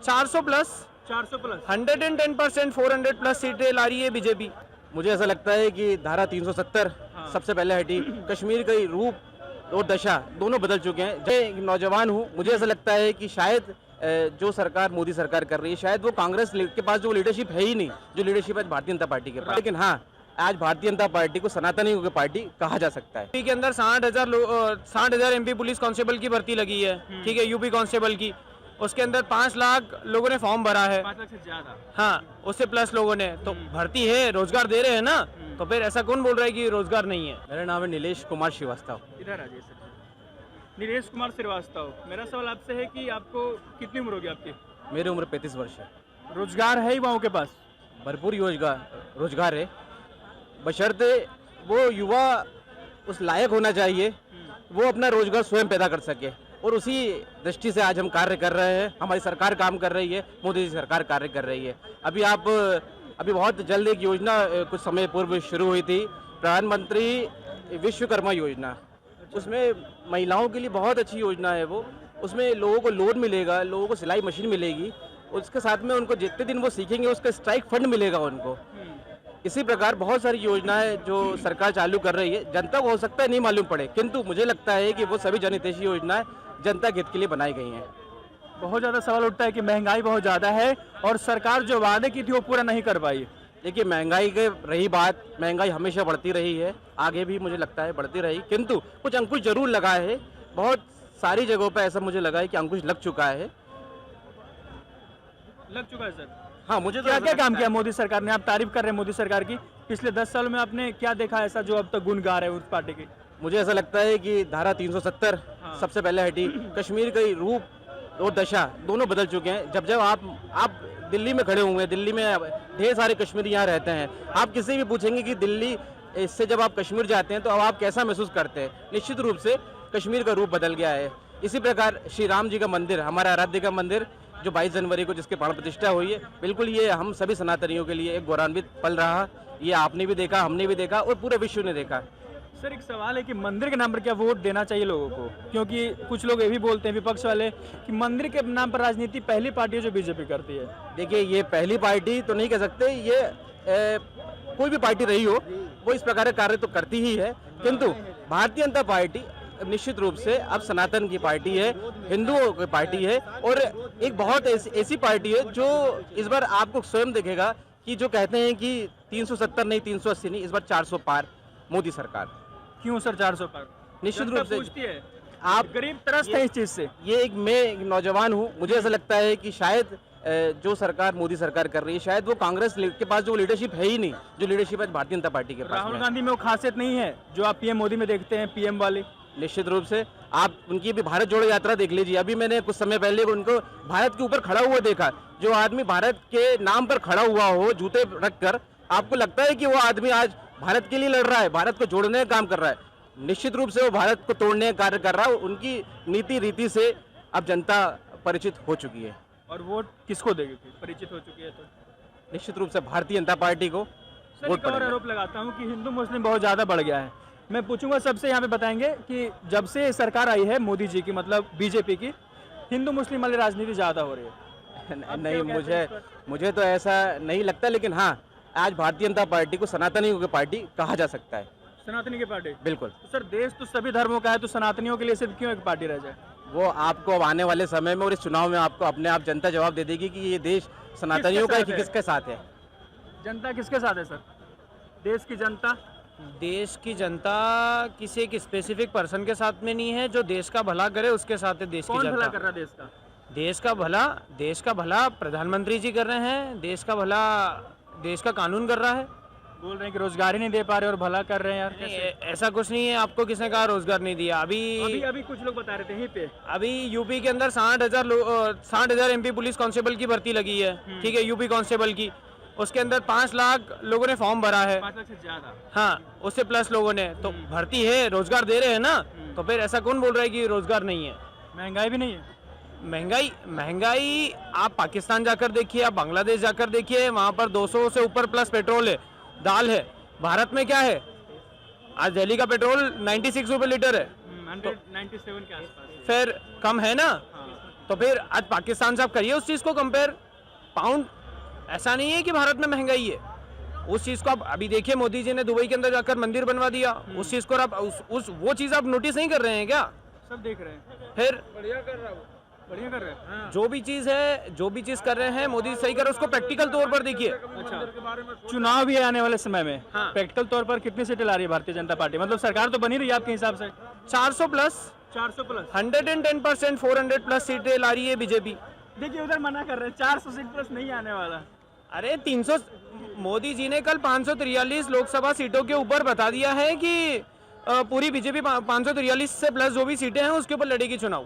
400 plus 110%, 400 plus सीटें ला रही है बीजेपी। मुझे ऐसा लगता है कि धारा 370 सबसे पहले हटी। कश्मीर का रूप और दशा दोनों बदल चुके हैं। मैं एक नौजवान हूँ, मुझे ऐसा लगता है कि शायद जो सरकार मोदी सरकार कर रही है, शायद वो कांग्रेस के पास जो लीडरशिप है ही नहीं, जो लीडरशिप है भारतीय जनता पार्टी के पास। लेकिन हाँ, आज भारतीय जनता पार्टी को सनातनियों की पार्टी कहा जा सकता है। यूपी के अंदर 60,000 एमपी पुलिस कांस्टेबल की भर्ती लगी है, ठीक है, यूपी कांस्टेबल की। उसके अंदर 5 लाख लोगों ने फॉर्म भरा है, 5 लाख से ज्यादा। हाँ, उससे प्लस लोगों ने तो भर्ती है, रोजगार दे रहे हैं ना, तो फिर ऐसा कौन बोल रहा है कि रोजगार नहीं है। मेरा नाम है नीलेश कुमार श्रीवास्तव। इधर आ जाइए सर। नीलेश कुमार श्रीवास्तव, मेरा सवाल आपसे है कि आपको कितनी उम्र होगी आपकी? मेरी उम्र 35 वर्ष है। रोजगार है युवाओं के पास? भरपूर रोजगार है, बशर्ते वो युवा उस लायक होना चाहिए, वो अपना रोजगार स्वयं पैदा कर सके। और उसी दृष्टि से आज हम कार्य कर रहे हैं। हमारी सरकार काम कर रही है, मोदी जी सरकार कार्य कर रही है। अभी बहुत जल्द एक योजना कुछ समय पूर्व शुरू हुई थी, प्रधानमंत्री विश्वकर्मा योजना। उसमें महिलाओं के लिए बहुत अच्छी योजना है वो। उसमें लोगों को लोन मिलेगा, लोगों को सिलाई मशीन मिलेगी, उसके साथ में उनको जितने दिन वो सीखेंगे उसका स्ट्राइक फंड मिलेगा उनको। इसी प्रकार बहुत सारी योजनाएं जो सरकार चालू कर रही है, जनता को हो सकता है नहीं मालूम पड़े, किंतु मुझे लगता है कि वो सभी जनहितैषी योजनाएं जनता के हित के लिए बनाई गई हैं। बहुत ज़्यादा सवाल उठता है कि महंगाई बहुत ज़्यादा है और सरकार जो वादे की थी वो पूरा नहीं कर पाई। देखिए, महंगाई के रही बात, महंगाई हमेशा बढ़ती रही है, आगे भी मुझे लगता है बढ़ती रही, किंतु कुछ अंकुश जरूर लगा है। बहुत सारी जगहों पर ऐसा मुझे लगा है कि अंकुश लग चुका है। सर? हाँ, मुझे तो क्या क्या काम किया मोदी सरकार ने? आप तारीफ कर रहे हैं मोदी सरकार की, पिछले 10 सालों में आपने क्या देखा ऐसा जो अब तक गुण गा रहे हैं उस पार्टी की? मुझे ऐसा लगता है कि धारा 370 सबसे पहले हटी। कश्मीर का रूप और दशा दोनों बदल चुके हैं। जब आप दिल्ली में खड़े हुए हैं, दिल्ली में ढेर सारे कश्मीरी यहाँ रहते हैं। आप किसी भी पूछेंगे कि दिल्ली इससे जब आप कश्मीर जाते हैं तो अब आप कैसा महसूस करते हैं, निश्चित रूप से कश्मीर का रूप बदल गया है। इसी प्रकार श्री राम जी का मंदिर, हमारा आराध्य का मंदिर, जो 22 जनवरी को जिसके प्राण प्रतिष्ठा हुई है, बिल्कुल ये हम सभी सनातनियों के लिए एक गौरवान्वित पल रहा। ये आपने भी देखा, हमने भी देखा और पूरे विश्व ने देखा। सर, एक सवाल है कि मंदिर के नाम पर क्या वोट देना चाहिए लोगों को? क्योंकि कुछ लोग ये भी बोलते हैं विपक्ष वाले कि मंदिर के नाम पर राजनीति पहली पार्टी है जो बीजेपी करती है। देखिए, ये पहली पार्टी तो नहीं कह सकते, ये कोई भी पार्टी रही हो वो इस प्रकार का कार्य तो करती ही है, किंतु भारतीय जनता पार्टी निश्चित रूप से अब सनातन की पार्टी है, हिंदुओं की पार्टी है और एक बहुत ऐसी पार्टी है जो इस बार आपको स्वयं देखेगा कि जो कहते हैं कि 370 नहीं 380 नहीं, इस बार 400 पार मोदी सरकार। क्यों सर 400 पार? निश्चित रूप से पूछती है, आप गरीब त्रस्त है इस चीज से। मैं एक नौजवान हूँ, मुझे ऐसा लगता है कि शायद जो सरकार मोदी सरकार कर रही है, शायद वो कांग्रेस के पास जो लीडरशिप है ही नहीं, जो लीडरशिप है भारतीय जनता पार्टी के पास। राहुल गांधी में वो खासियत नहीं है जो आप पीएम मोदी में देखते हैं, पीएम वाली। निश्चित रूप से आप उनकी भी भारत जोड़ो यात्रा देख लीजिए। अभी मैंने कुछ समय पहले उनको भारत के ऊपर खड़ा हुआ देखा। जो आदमी भारत के नाम पर खड़ा हुआ हो, जूते रखकर, आपको लगता है कि वो आदमी आज भारत के लिए लड़ रहा है, भारत को जोड़ने का काम कर रहा है। निश्चित रूप से वो भारत को तोड़ने का कार्य कर रहा है। उनकी नीति रीति से अब जनता परिचित हो चुकी है। और वोट किसको देगी? परिचित हो चुकी है तो निश्चित रूप से भारतीय जनता पार्टी को सर, एक और आरोप लगाता हूँ कि हिंदू मुस्लिम बहुत ज़्यादा बढ़ गया है। मैं पूछूंगा सबसे, यहाँ पे बताएंगे कि जब से सरकार आई है मोदी जी की, मतलब बीजेपी की, हिंदू मुस्लिम वाली राजनीति ज़्यादा हो रही है। नहीं, मुझे तो ऐसा नहीं लगता, लेकिन हाँ, आज भारतीय जनता पार्टी को सनातनियों की पार्टी कहा जा सकता है। सनातनी की पार्टी? बिल्कुल। तो सर, देश तो सभी धर्मों का है, तो सनातनियों के लिए सिर्फ क्यों एक पार्टी रह जाए? वो आपको अब आने वाले समय में और इस चुनाव में आपको अपने आप जनता जवाब दे देगी कि ये देश सनातनियों का है कि किसके साथ है। जनता किसके साथ है सर? देश की जनता? देश की जनता किसी एक स्पेसिफिक पर्सन के साथ में नहीं है, जो देश का भला करे उसके साथ है। देश की जनता भला कर रहा है देश का? देश का भला प्रधानमंत्री जी कर रहे हैं। देश का भला देश का कानून कर रहा है। बोल रहे हैं कि रोजगार ही नहीं दे पा रहे और भला कर रहे हैं यार। नहीं, ऐसा कुछ नहीं है। आपको किसने कहा रोजगार नहीं दिया? अभी कुछ लोग बता रहे थे यहीं पे। अभी यूपी के अंदर 60,000 एमपी पुलिस कांस्टेबल की भर्ती लगी है, ठीक है, यूपी कांस्टेबल की। उसके अंदर 5 लाख लोगों ने फॉर्म भरा है, 5 लाख से ज्यादा। हाँ, उससे प्लस लोगों ने तो भर्ती है, रोजगार दे रहे हैं ना, तो फिर ऐसा कौन बोल रहा है कि रोजगार नहीं है? महंगाई भी नहीं है? महंगाई आप पाकिस्तान जाकर देखिए, आप बांग्लादेश जाकर देखिए, वहाँ पर 200 से ऊपर प्लस पेट्रोल है, दाल है। भारत में क्या है? आज दिल्ली का पेट्रोल 96 रुपये लीटर है, 197 के आसपास। फिर कम है ना। तो फिर आज पाकिस्तान से आप करिए उस चीज़ को कंपेयर। पाउंड ऐसा नहीं है कि भारत में महंगाई है, उस चीज़ को आप अभी देखिए, मोदी जी ने दुबई के अंदर जाकर मंदिर बनवा दिया, उस चीज़ को आप वो चीज़ आप नोटिस नहीं कर रहे हैं क्या? सब देख रहे हैं, फिर बढ़िया कर रहे हैं। जो भी चीज़ है, जो भी चीज़ कर रहे हैं मोदी सही कर रहे हैं, उसको प्रैक्टिकल तौर पर देखिए। अच्छा, चुनाव भी है आने वाले समय में, हाँ। प्रैक्टिकल तौर पर कितनी सीटें ला रही है भारतीय जनता पार्टी? मतलब सरकार तो बनी रही है आपके हिसाब से? 400 प्लस, 400 प्लस। 110%, 400 प्लस सीटें ला रही है बीजेपी। देखिए उधर मना कर रहे हैं, 400 सीट प्लस नहीं आने वाला। अरे 300, मोदी जी ने कल 543 लोकसभा सीटों के ऊपर बता दिया है कि पूरी बीजेपी 543 से प्लस जो भी सीटें हैं उसके ऊपर लड़ेगी चुनाव।